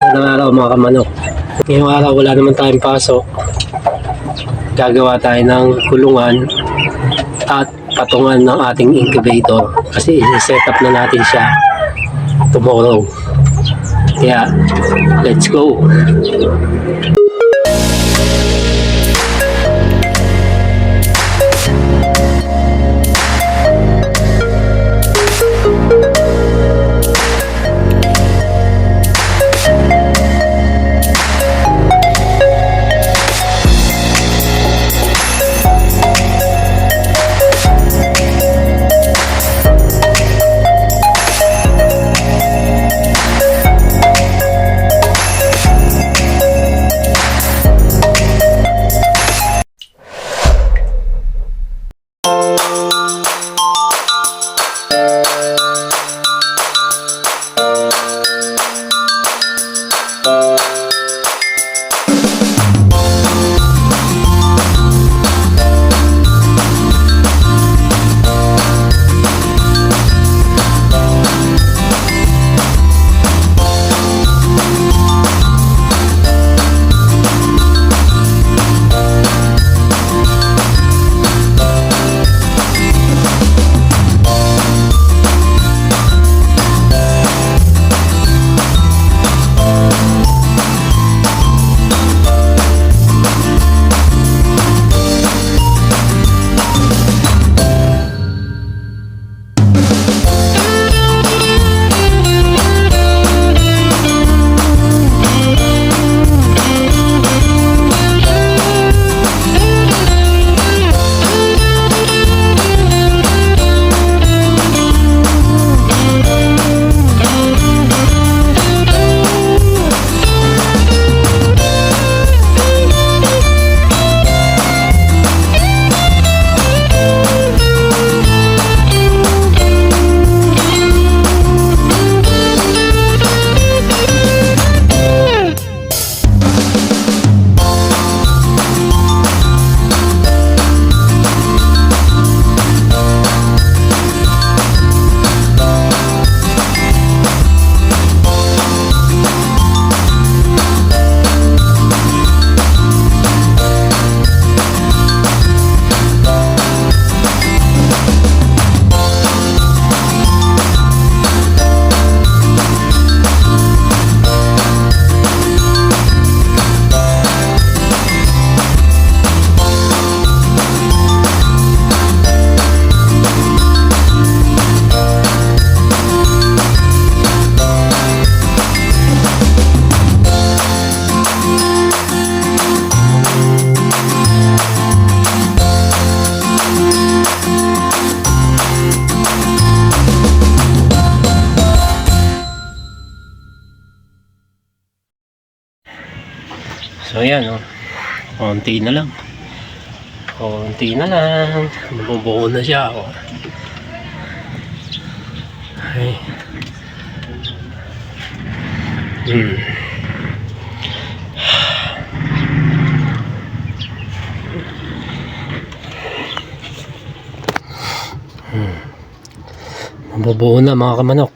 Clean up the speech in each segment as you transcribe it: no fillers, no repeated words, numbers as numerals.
Magandang araw mga kamanok. Ngayong araw wala naman tayong pasok. Gagawa tayo ng kulungan at patungan ng ating incubator kasi i-set up na natin siya tomorrow. Kaya let's go! So yan konti na lang. Konti na lang. Mabubuo na siya Ay. Mabubuo na mga kamanok.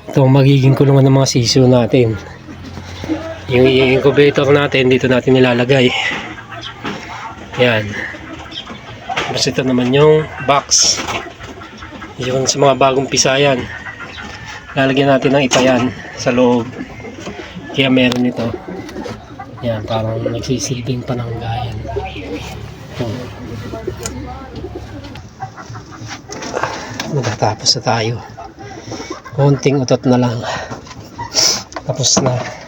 Ito ang magiging kulungan ng mga sisiw natin. Yung incubator natin, dito natin nilalagay. Yan. Tapos ito naman yung box. Yung sa mga bagong pisayan. Lalagyan natin ng ipayan sa loob. Kaya meron ito. Yan, parang nagsisilbing pananggayan. Natatapos na tayo. Konting utot na lang. Tapos na.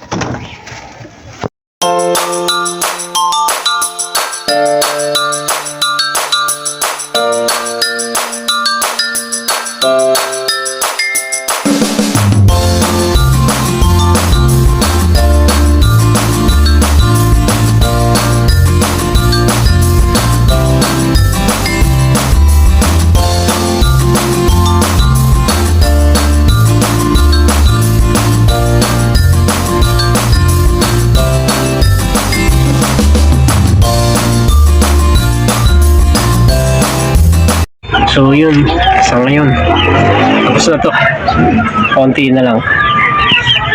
So yun, sa ngayon tapos na to, konti na lang.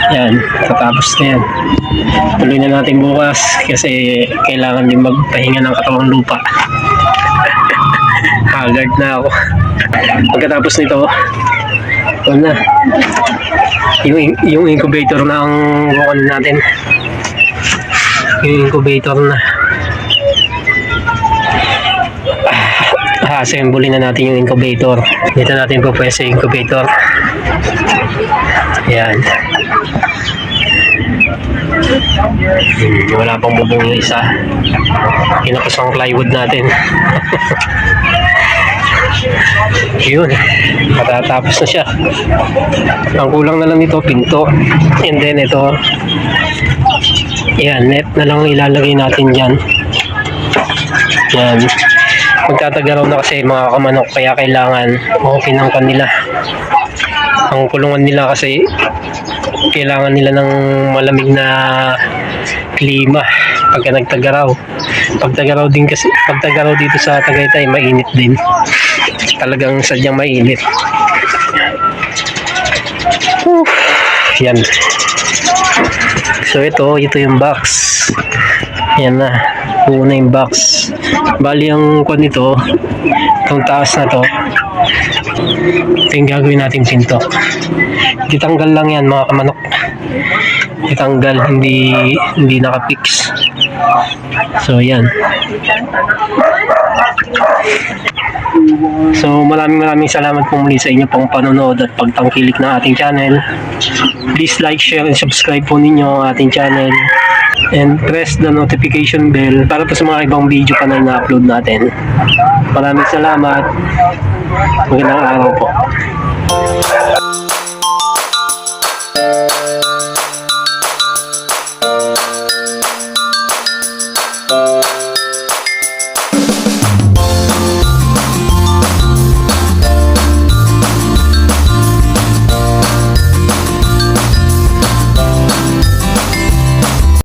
Yan, tatapos na yan. Tuloy na natin bukas kasi kailangan din magpahinga ng katawang lupa. Haggard na ako. Pagkatapos nito, na yung incubator na ang kukunin natin. Yung incubator na. Assembly na natin yung incubator. Dito natin po pwede sa incubator. Yan. Wala pang bubong yung isa. Kinapos ang plywood natin. Yun. Matatapos na siya. Ang kulang na lang nito, pinto. And then ito. Yan, net na lang ilalagay natin dyan. Yan. Magtatagaraw na kasi mga kamanok kaya kailangan okay ng kanila. Ang kulungan nila kasi kailangan nila ng malamig na klima pagka nagtagaraw. Pagtagaraw din kasi, pagtagaraw dito sa Tagaytay mainit din. Talagang sadyang mainit. Yan. So ito yung box. Yan na. Buo na yung box. Bali ang kwan nito, itong taas na to, ito yung gagawin natin pinto. Ditanggal lang yan mga kamanok. Ditanggal, hindi nakapix. So yan. So maraming salamat po muli sa inyo pong panonood at pagtangkilik ng ating channel. Please like, share, and subscribe po ninyo ang ating channel. And press the notification bell para po sa mga ibang video pa na na-upload natin. Maraming salamat. Magandang araw po.